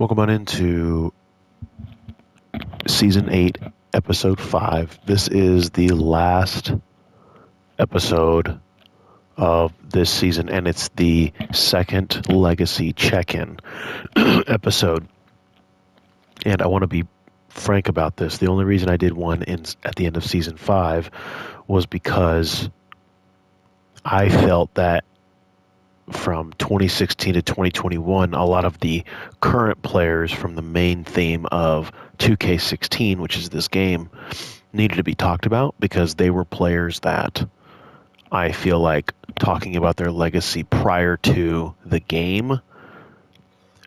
Welcome on into Season 8, Episode 5. This is the last episode of this season, and it's the second Legacy check-in episode. And I want to be frank about this. The only reason I did one at the end of Season 5 was because I felt that from 2016 to 2021, a lot of the current players from the main theme of 2K16, which is this game, needed to be talked about because they were players that I feel like talking about their legacy prior to the game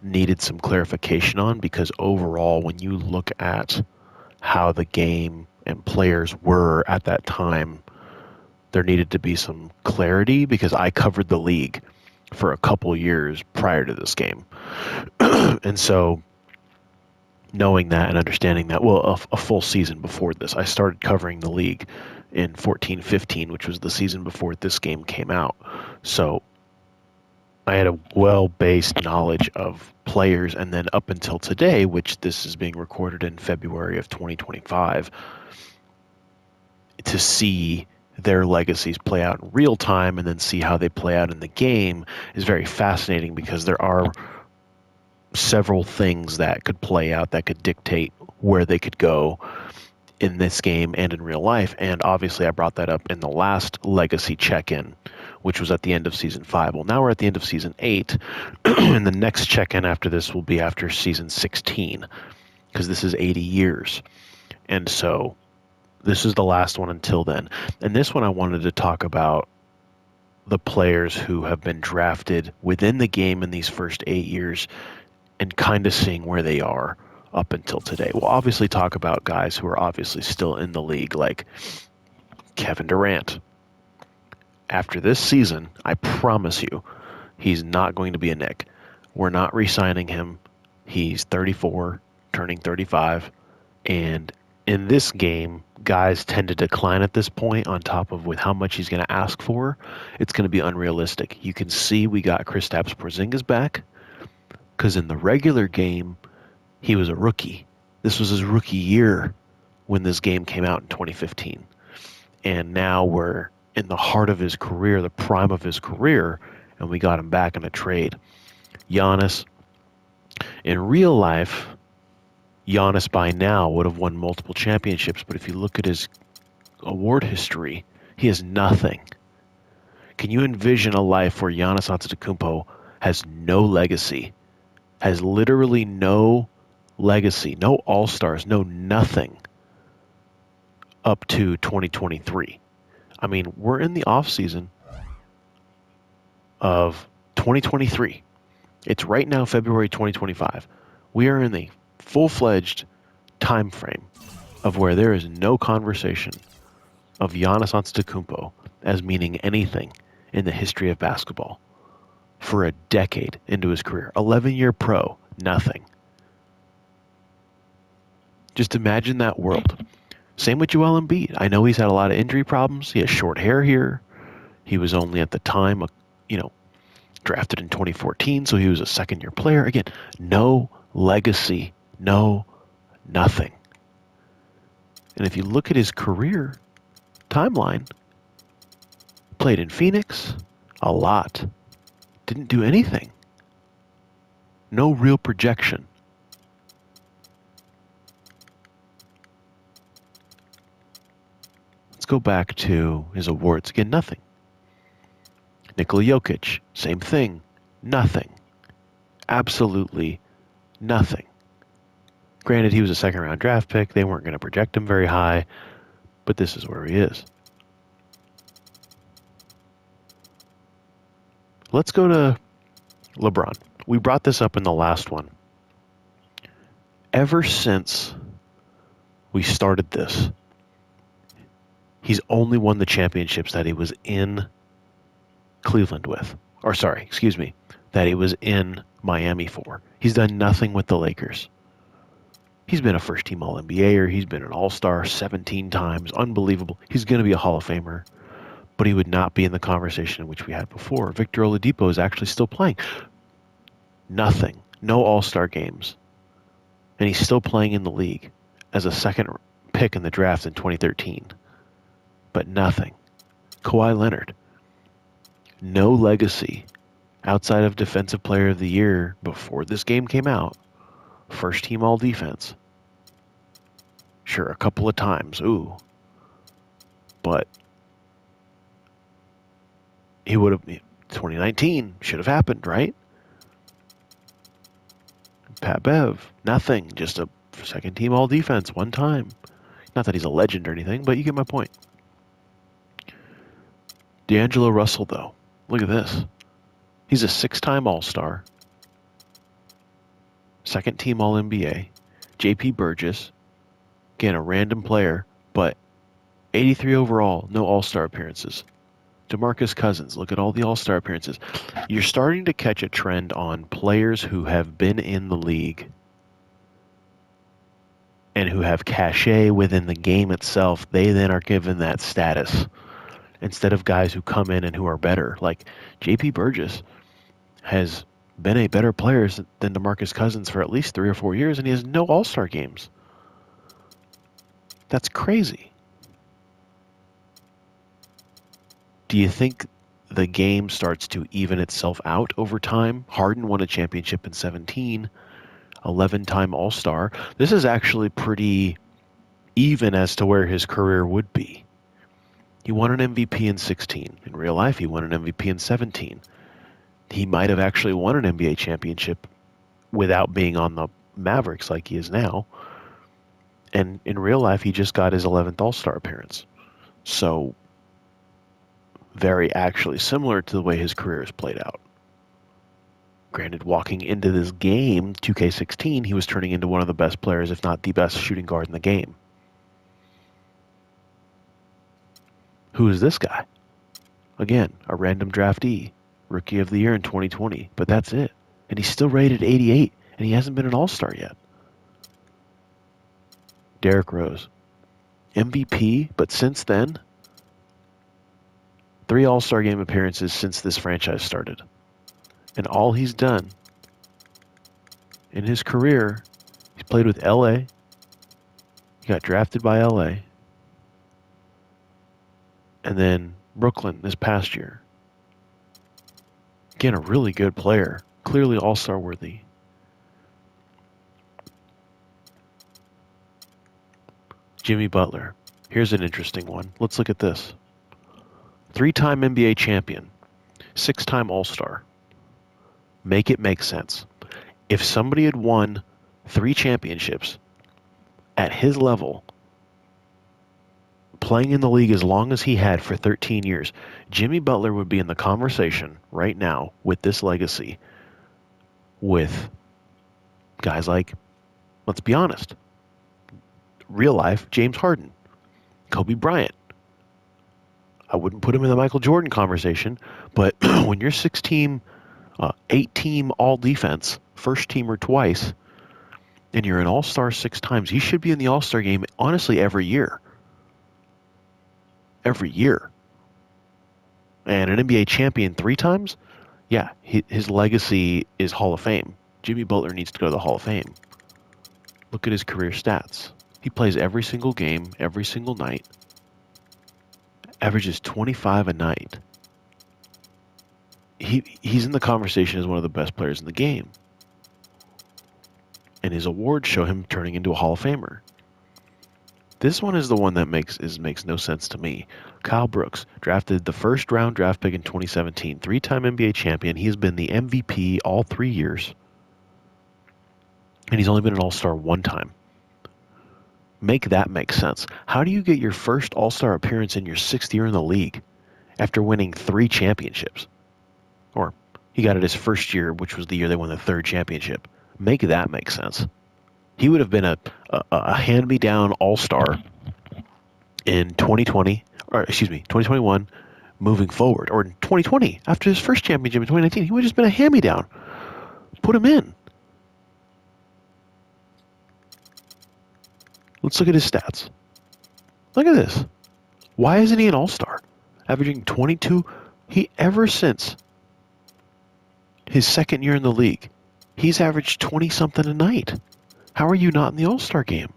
needed some clarification on, because overall, when you look at how the game and players were at that time, there needed to be some clarity because I covered the league for a couple years prior to this game. And so knowing that and understanding that, well, a full season before this, I started covering the league in 14-15, which was the season before this game came out. So I had a well-based knowledge of players, and then up until today, which this is being recorded in February of 2025, to see their legacies play out in real time and then see how they play out in the game is very fascinating, because there are several things that could play out that could dictate where they could go in this game and in real life. And obviously I brought that up in the last legacy check-in, which was at the end of Season 5. Well, now we're at the end of Season 8, and the next check-in after this will be after Season 16, because this is 80 years. And so this is the last one until then. And this one I wanted to talk about the players who have been drafted within the game in these first 8 years and kind of seeing where they are up until today. We'll obviously talk about guys who are obviously still in the league, like Kevin Durant. After this season, I promise you, he's not going to be a Knick. We're not re-signing him. He's 34, turning 35, and in this game, guys tend to decline at this point, on top of with how much he's going to ask for. It's going to be unrealistic. You can see we got Kristaps Porzingis back, because in the regular game, he was a rookie. This was his rookie year when this game came out in 2015. And now we're in the heart of his career, the prime of his career, and we got him back in a trade. Giannis, in real life, Giannis by now would have won multiple championships, but if you look at his award history, he has nothing. Can you envision a life where Giannis Antetokounmpo has no legacy, has literally no legacy, no all-stars, no nothing up to 2023? I mean, we're in the off-season of 2023. It's right now February 2025. We are in the full-fledged time frame of where there is no conversation of Giannis Antetokounmpo as meaning anything in the history of basketball for a decade into his career. 11-year pro, nothing. Just imagine that world. Same with Joel Embiid. I know he's had a lot of injury problems. He has short hair here. He was only at the time, drafted in 2014, so he was a second-year player. Again, no legacy. No, nothing. And if you look at his career timeline, played in Phoenix a lot. Didn't do anything. No real projection. Let's go back to his awards. Again, nothing. Nikola Jokic, same thing. Nothing. Absolutely nothing. Granted, he was a second-round draft pick. They weren't going to project him very high, but this is where he is. Let's go to LeBron. We brought this up in the last one. Ever since we started this, he's only won the championships that he was in Cleveland with. That he was in Miami for. He's done nothing with the Lakers. He's been a first-team All-NBAer. He's been an All-Star 17 times. Unbelievable. He's going to be a Hall of Famer. But he would not be in the conversation in which we had before. Victor Oladipo is actually still playing. Nothing. No All-Star games. And he's still playing in the league as a second pick in the draft in 2013. But nothing. Kawhi Leonard. No legacy outside of Defensive Player of the Year before this game came out. First team all defense. Sure, a couple of times. Ooh. But he would have... 2019 should have happened, right? Pat Bev. Nothing. Just a second team all defense one time. Not that he's a legend or anything, but you get my point. D'Angelo Russell, though. Look at this. He's a 6-time All-Star. Second team All-NBA. J.P. Burgess. Again, a random player, but 83 overall, no All-Star appearances. DeMarcus Cousins, look at all the All-Star appearances. You're starting to catch a trend on players who have been in the league and who have cachet within the game itself. They then are given that status instead of guys who come in and who are better. Like J.P. Burgess has been a better player than DeMarcus Cousins for at least 3 or 4 years, and he has no All-Star games. That's crazy. Do you think the game starts to even itself out over time? Harden won a championship in 17, 11-time All-Star. This is actually pretty even as to where his career would be. He won an MVP in 16. In real life, he won an MVP in 17. He might have actually won an NBA championship without being on the Mavericks like he is now. And in real life, he just got his 11th All-Star appearance. So, very actually similar to the way his career has played out. Granted, walking into this game, 2K16, he was turning into one of the best players, if not the best shooting guard in the game. Who is this guy? Again, a random draftee, Rookie of the Year in 2020, but that's it. And he's still rated 88, and he hasn't been an All-Star yet. Derrick Rose, MVP, but since then, 3 All-Star Game appearances since this franchise started. And all he's done in his career, he's played with LA. He got drafted by LA. And then Brooklyn this past year. Again, a really good player. Clearly All-Star worthy. Jimmy Butler. Here's an interesting one. Let's look at this. 3-time NBA champion. 6-time All-Star. Make it make sense. If somebody had won 3 championships at his level, playing in the league as long as he had for 13 years, Jimmy Butler would be in the conversation right now with this legacy with guys like, let's be honest, real life James Harden, Kobe Bryant. I wouldn't put him in the Michael Jordan conversation, but when you're 6-team, 8-team all-defense, first teamer twice, and you're an All-Star 6 times, you should be in the All-Star game, honestly, every year. Every year. And an NBA champion 3 times? Yeah, his legacy is Hall of Fame. Jimmy Butler needs to go to the Hall of Fame. Look at his career stats. He plays every single game, every single night. Averages 25 a night. He's in the conversation as one of the best players in the game. And his awards show him turning into a Hall of Famer. This one is the one that makes no sense to me. Kyle Brooks, drafted the first round draft pick in 2017, 3-time NBA champion. He has been the MVP all 3 years. And he's only been an All-Star 1 time. Make that make sense. How do you get your first All-Star appearance in your 6th year in the league after winning 3 championships? Or he got it his first year, which was the year they won the 3rd championship. Make that make sense. He would have been a hand-me-down All-Star in 2021, moving forward. Or in 2020, after his first championship in 2019, he would have just been a hand-me-down. Put him in. Let's look at his stats. Look at this. Why isn't he an All-Star? Averaging 22. Ever since his 2nd year in the league, he's averaged 20-something a night. How are you not in the All-Star game?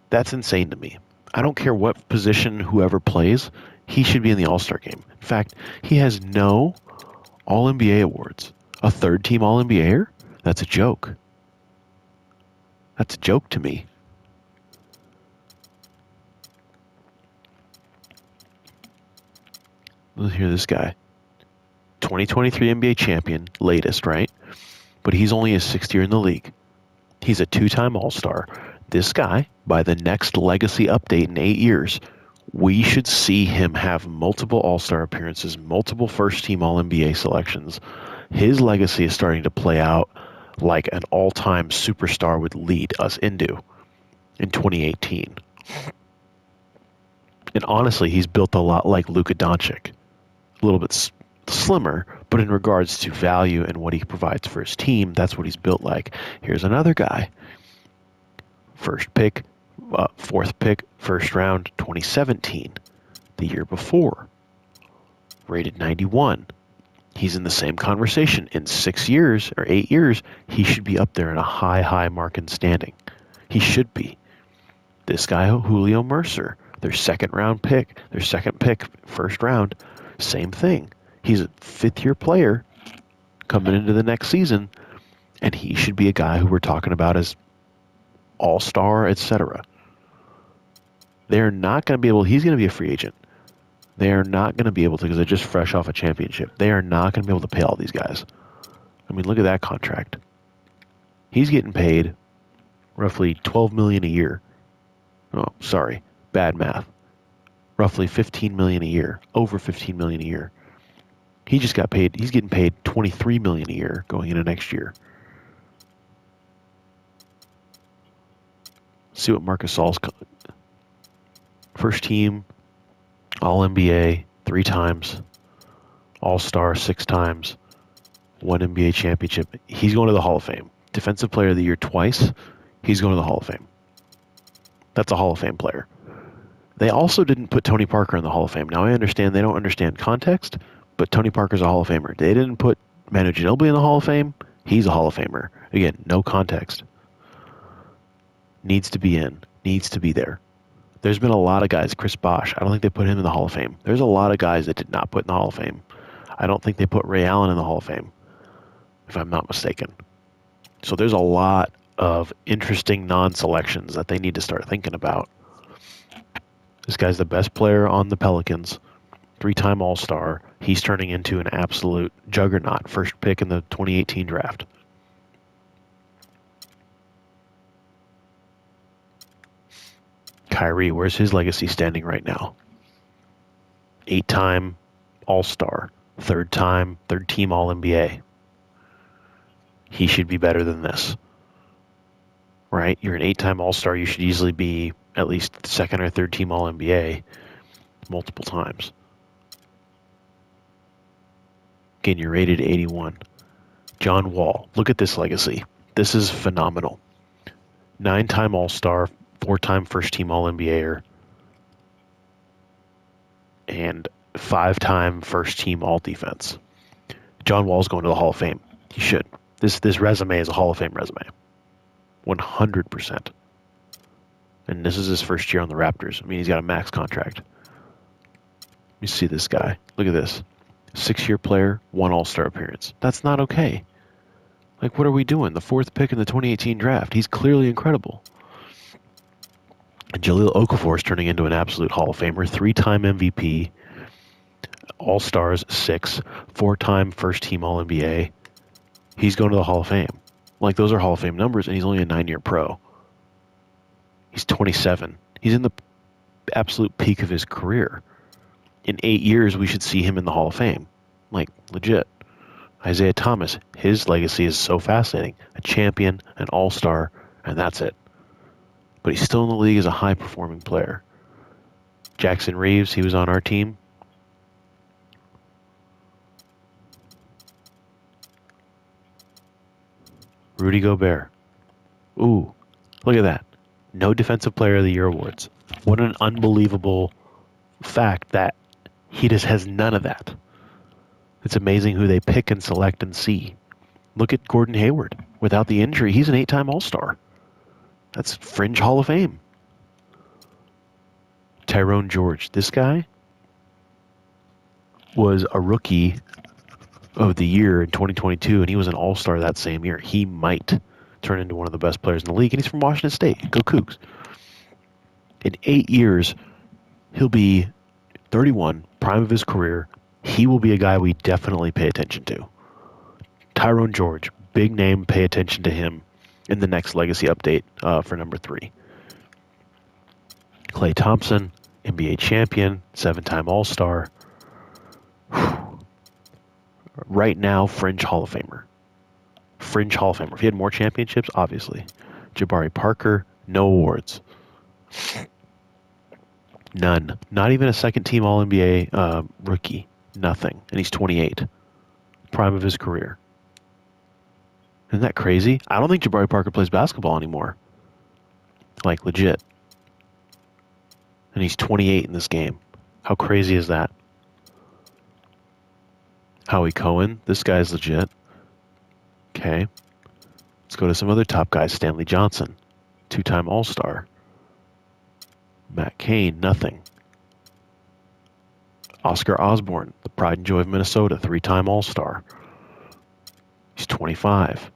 That's insane to me. I don't care what position whoever plays, he should be in the All-Star game. In fact, he has no All-NBA awards. A third-team All-NBAer? That's a joke. That's a joke to me. Let's hear this guy. 2023 NBA champion, latest, right? But he's only his sixth year in the league. He's a two-time All-Star. This guy, by the next legacy update in 8 years, we should see him have multiple All-Star appearances, multiple first-team All-NBA selections. His legacy is starting to play out like an all-time superstar would lead us into in 2018. And honestly, he's built a lot like Luka Doncic. A little bit slimmer, but in regards to value and what he provides for his team, that's what he's built like. Here's another guy. First pick, fourth pick, first round, 2017, the year before. Rated 91. He's in the same conversation. In 6 years or 8 years, he should be up there in a high mark in standing. He should be. This guy, Julio Mercer, their second pick, first round, same thing. He's a fifth-year player coming into the next season, and he should be a guy who we're talking about as all-star, etc. They're not going to be able. He's going to be a free agent. They are not going to be able to, because they're just fresh off a championship. They are not going to be able to pay all these guys. I mean, look at that contract. He's getting paid roughly $12 million a year. Oh, sorry, bad math. Roughly $15 million a year, over $15 million a year. He just got paid. He's getting paid $23 million a year going into next year. See what Marc Gasol's first team, All-NBA 3 times, All-Star 6 times, 1 NBA championship. He's going to the Hall of Fame. Defensive Player of the Year twice. He's going to the Hall of Fame. That's a Hall of Fame player. They also didn't put Tony Parker in the Hall of Fame. Now, I understand they don't understand context, but Tony Parker's a Hall of Famer. They didn't put Manu Ginobili in the Hall of Fame. He's a Hall of Famer. Again, no context. Needs to be in. Needs to be there. There's been a lot of guys. Chris Bosh, I don't think they put him in the Hall of Fame. There's a lot of guys that did not put in the Hall of Fame. I don't think they put Ray Allen in the Hall of Fame, if I'm not mistaken. So there's a lot of interesting non-selections that they need to start thinking about. This guy's the best player on the Pelicans, 3-time All-Star. He's turning into an absolute juggernaut, first pick in the 2018 draft. Kyrie, where's his legacy standing right now? 8-time All-Star, third team All-NBA. He should be better than this. Right? You're an 8-time All-Star. You should easily be at least second or third team All-NBA multiple times. Again, you're rated 81. John Wall. Look at this legacy. This is phenomenal. 9-time All-Star, 4-time first-team All-NBAer, and 5-time first-team All-Defense. John Wall's going to the Hall of Fame. He should. This resume is a Hall of Fame resume. 100%. And this is his first year on the Raptors. I mean, he's got a max contract. Let me see this guy. Look at this. 6-year player, 1 All-Star appearance. That's not okay. Like, what are we doing? The 4th pick in the 2018 draft. He's clearly incredible. Jahlil Okafor is turning into an absolute Hall of Famer. 3-time MVP. All-Stars 6. 4-time first-team All-NBA. He's going to the Hall of Fame. Like, those are Hall of Fame numbers, and he's only a 9-year pro. He's 27. He's in the absolute peak of his career. In 8 years, we should see him in the Hall of Fame. Like, legit. Isaiah Thomas, his legacy is so fascinating. A champion, an all-star, and that's it. But he's still in the league as a high-performing player. Jackson Reeves, he was on our team. Rudy Gobert. Ooh, look at that. No Defensive Player of the Year awards. What an unbelievable fact that he just has none of that. It's amazing who they pick and select and see. Look at Gordon Hayward. Without the injury, he's an 8-time All-Star. That's fringe Hall of Fame. Tyrone George. This guy was a rookie of the year in 2022, and he was an All-Star that same year. He might turn into one of the best players in the league, and he's from Washington State. Go Cougs. In 8 years, he'll be 31, prime of his career. He will be a guy we definitely pay attention to. Tyrone George, big name, pay attention to him in the next legacy update for number 3. Klay Thompson, NBA champion, 7-time All-Star. Right now, fringe Hall of Famer. Fringe Hall of Famer. If he had more championships, obviously. Jabari Parker, no awards. None. Not even a second-team All-NBA rookie. Nothing. And he's 28. Prime of his career. Isn't that crazy? I don't think Jabari Parker plays basketball anymore. Like, legit. And he's 28 in this game. How crazy is that? Howie Cohen. This guy's legit. Okay. Let's go to some other top guys. Stanley Johnson. 2-time All-Star. Matt Cain. Nothing. Oscar Osborne. The pride and joy of Minnesota. 3-time All-Star. He's 25.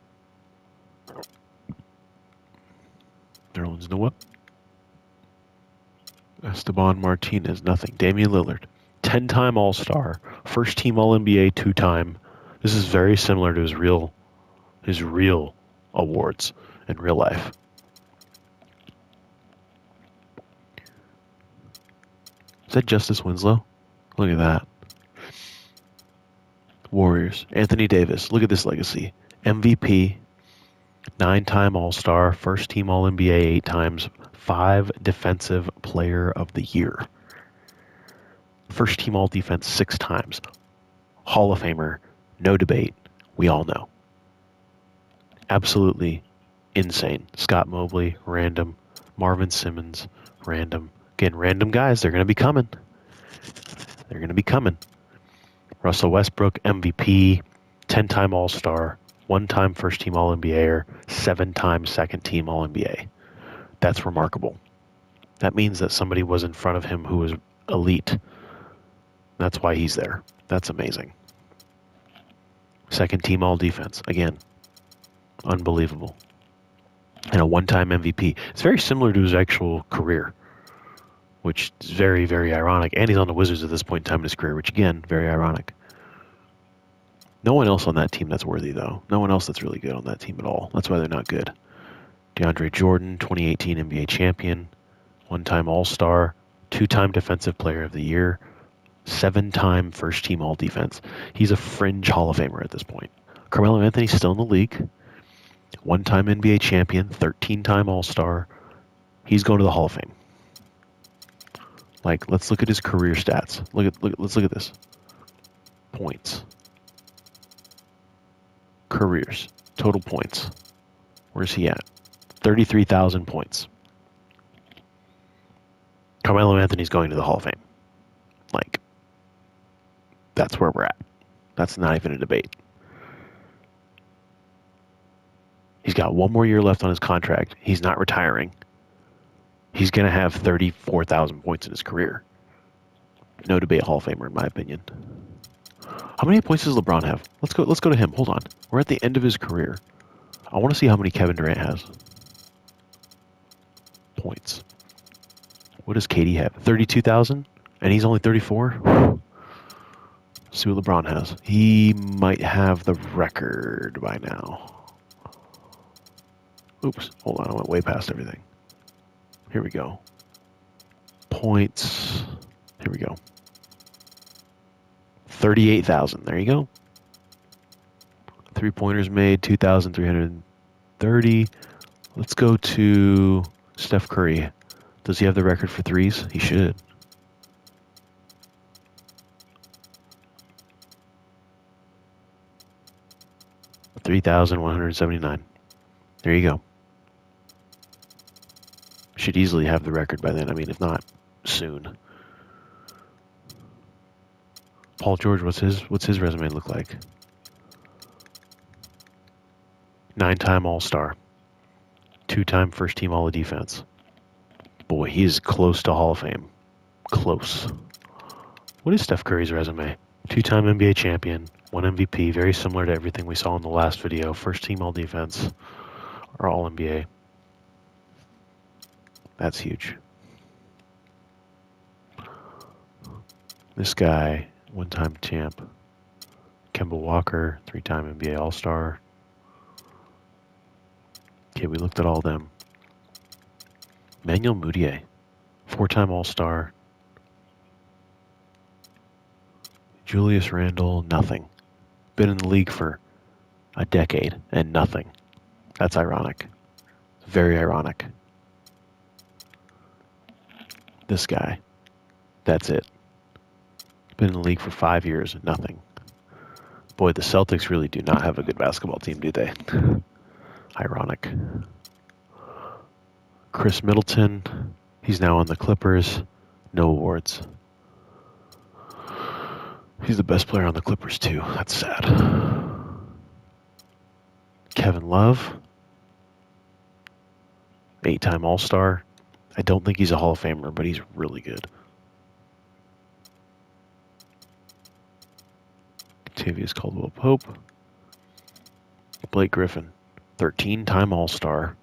Nerlens Noel. Esteban Martinez. Nothing. Damian Lillard. 10-time All-Star. First team All-NBA 2-time. This is very similar to his real awards in real life. Is that Justice Winslow? Look at that. Warriors. Anthony Davis. Look at this legacy. MVP. 9-time All-Star. First team All-NBA 8 times. 5 Defensive Player of the Year. First team All-Defense 6 times. Hall of Famer. No debate. We all know. Absolutely insane. Scott Mobley, random. Marvin Simmons, random. Again, random guys. They're going to be coming. They're going to be coming. Russell Westbrook, MVP, 10-time All-Star, 1-time first-team All-NBAer, 7-time second-team All-NBA. That's remarkable. That means that somebody was in front of him who was elite. That's why he's there. That's amazing. Second-team All-Defense. Again, unbelievable. And a 1-time MVP. It's very similar to his actual career, which is very, very ironic. And he's on the Wizards at this point in time in his career, which, again, very ironic. No one else on that team that's worthy, though. No one else that's really good on that team at all. That's why they're not good. DeAndre Jordan, 2018 NBA champion, 1-time All-Star, 2-time Defensive Player of the Year, 7-time first-team All-Defense. He's a fringe Hall of Famer at this point. Carmelo Anthony's still in the league. 1-time NBA champion, 13-time All-Star. He's going to the Hall of Fame. Like, let's look at his career stats. Let's look at this. Points. Careers. Total points. Where's he at? 33,000 points. Carmelo Anthony's going to the Hall of Fame. Like, that's where we're at. That's not even a debate. He's got 1 more year left on his contract. He's not retiring. He's going to have 34,000 points in his career. No debate Hall of Famer, in my opinion. How many points does LeBron have? Let's go to him. Hold on. We're at the end of his career. I want to see how many Kevin Durant has. Points. What does KD have? 32,000? And he's only 34? Let's see what LeBron has. He might have the record by now. Oops. Hold on. I went way past everything. Here we go. Points. Here we go. 38,000. There you go. 3-pointers made, 2,330. Let's go to Steph Curry. Does he have the record for threes? He should. $3,179. There you go. Should easily have the record by then. I mean, if not, soon. Paul George, what's his resume look like? 9-time All-Star. 2-time first-team All-Defense. Boy, he's close to Hall of Fame. Close. What is Steph Curry's resume? 2-time NBA champion, 1 MVP, very similar to everything we saw in the last video. First-team All-Defense, or All-NBA. That's huge. This guy, 1-time champ. Kemba Walker, 3-time NBA All-Star. Okay, we looked at all of them. Manuel Mudiay, 4-time All-Star. Julius Randle, nothing. Been in the league for a decade and nothing. That's ironic. Very ironic. This guy, that's it. Been in the league for 5 years and nothing. Boy, the Celtics really do not have a good basketball team, do they? Ironic. Chris Middleton, he's now on the Clippers. No awards. He's the best player on the Clippers, too. That's sad. Kevin Love, 8-time All-Star. I don't think he's a Hall of Famer, but he's really good. Octavius Caldwell-Pope. Blake Griffin, 13-time All-Star.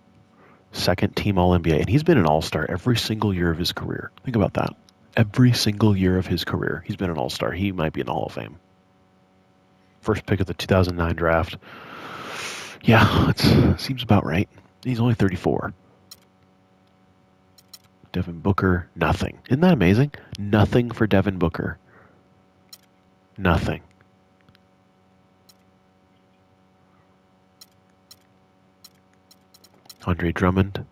2nd-team All-NBA. And he's been an All-Star every single year of his career. Think about that. Every single year of his career, he's been an All-Star. He might be in the Hall of Fame. First pick of the 2009 draft. Yeah, it seems about right. He's only 34. Devin Booker, nothing. Isn't that amazing? Nothing for Devin Booker. Nothing. Andre Drummond.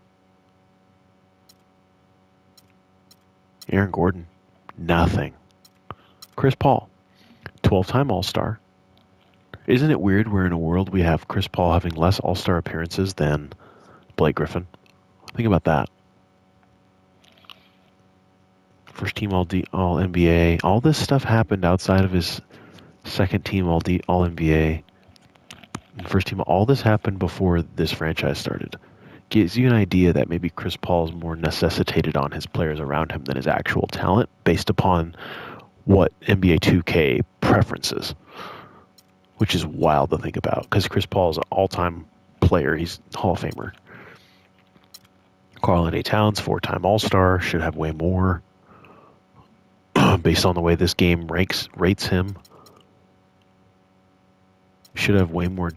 Aaron Gordon, nothing. Chris Paul, 12-time All-Star. Isn't it weird we're in a world we have Chris Paul having less All-Star appearances than Blake Griffin? Think about that. First-team All-NBA. All this stuff happened outside of his second-team All-NBA. First-team, all this happened before this franchise started. Gives you an idea that maybe Chris Paul is more necessitated on his players around him than his actual talent based upon what NBA 2K preferences, which is wild to think about because Chris Paul is an all-time player. He's Hall of Famer. Karl-Anthony Towns, 4-time All-Star, should have way more based on the way this game rates him. Should have way more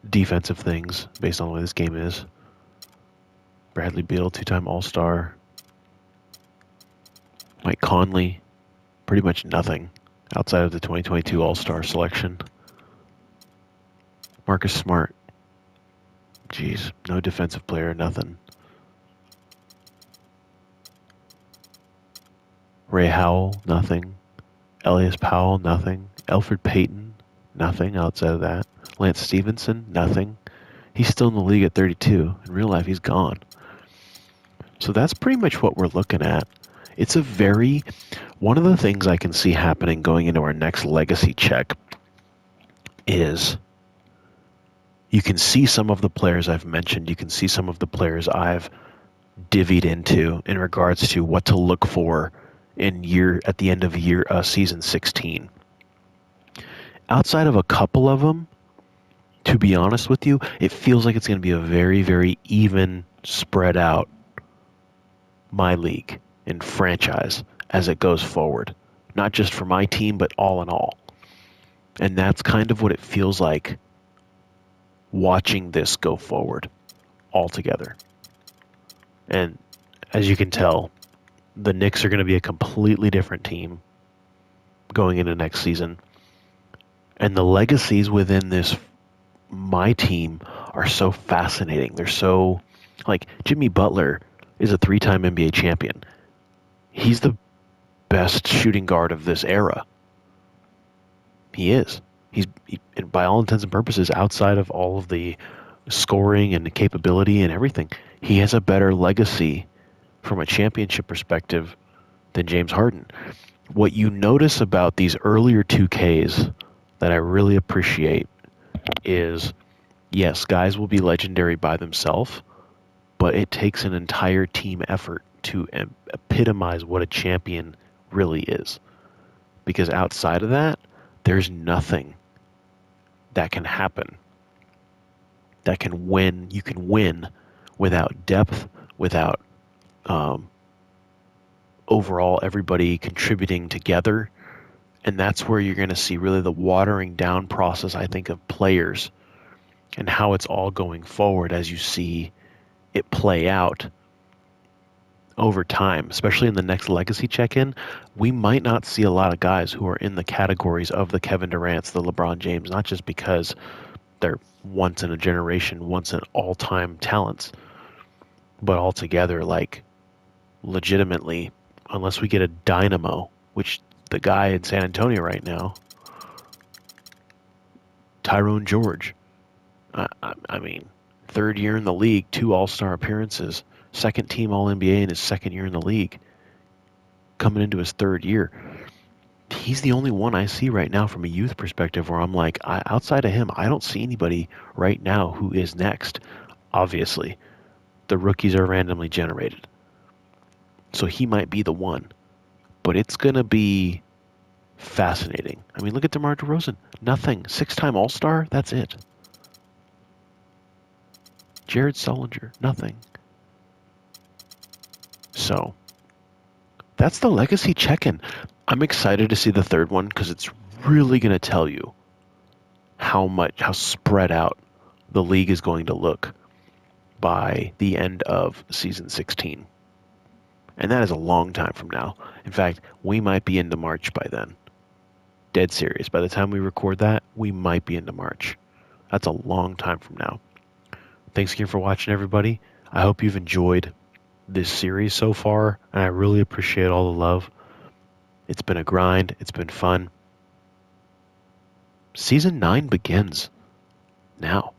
defensive things based on the way this game is. Bradley Beal, 2-time All-Star. Mike Conley, pretty much nothing outside of the 2022 All-Star selection. Marcus Smart, geez, no defensive player, nothing. Ray Howell, nothing. Elias Powell, nothing. Elfrid Payton, nothing outside of that. Lance Stevenson, nothing. He's still in the league at 32. In real life, he's gone. So that's pretty much what we're looking at. It's one of the things I can see happening going into our next legacy check is you can see some of the players I've mentioned. You can see some of the players I've divvied into in regards to what to look for at the end of season 16. Outside of a couple of them, to be honest with you, it feels like it's going to be a very, very even spread out my league and franchise as it goes forward. Not just for my team, but all in all. And that's kind of what it feels like watching this go forward altogether. And as you can tell, the Knicks are going to be a completely different team going into next season. And the legacies within my team are so fascinating. They're so, like, Jimmy Butler is a 3-time NBA champion. He's the best shooting guard of this era. He is. He's by all intents and purposes, outside of all of the scoring and the capability and everything, he has a better legacy from a championship perspective than James Harden. What you notice about these earlier 2Ks that I really appreciate is Yes, guys will be legendary by themselves, but it takes an entire team effort to epitomize what a champion really is. Because outside of that, there's nothing that can happen that can win. You can win without depth, without um, overall everybody contributing together. And that's where you're going to see really the watering down process, I think, of players and how it's all going forward as you see it play out over time, especially in the next legacy check-in. We might not see a lot of guys who are in the categories of the Kevin Durant's, the LeBron James, not just because they're once in a generation, once in all-time talents, but altogether, like, legitimately, unless we get a dynamo, which the guy in San Antonio right now, Tyrone George, I mean, third year in the league, 2 All-Star appearances, second team All-NBA in his second year in the league, coming into his third year. He's the only one I see right now from a youth perspective where I'm like, outside of him, I don't see anybody right now who is next. Obviously, the rookies are randomly generated. So he might be the one. But it's going to be fascinating. I mean, look at DeMar DeRozan. Nothing. 6-time All-Star? That's it. Jared Sullinger? Nothing. So, that's the legacy check-in. I'm excited to see the third one because it's really going to tell you how spread out the league is going to look by the end of season 16. And that is a long time from now. In fact, we might be into March by then. Dead serious. By the time we record that, we might be into March. That's a long time from now. Thanks again for watching, everybody. I hope you've enjoyed this series so far, and I really appreciate all the love. It's been a grind. It's been fun. Season 9 begins now.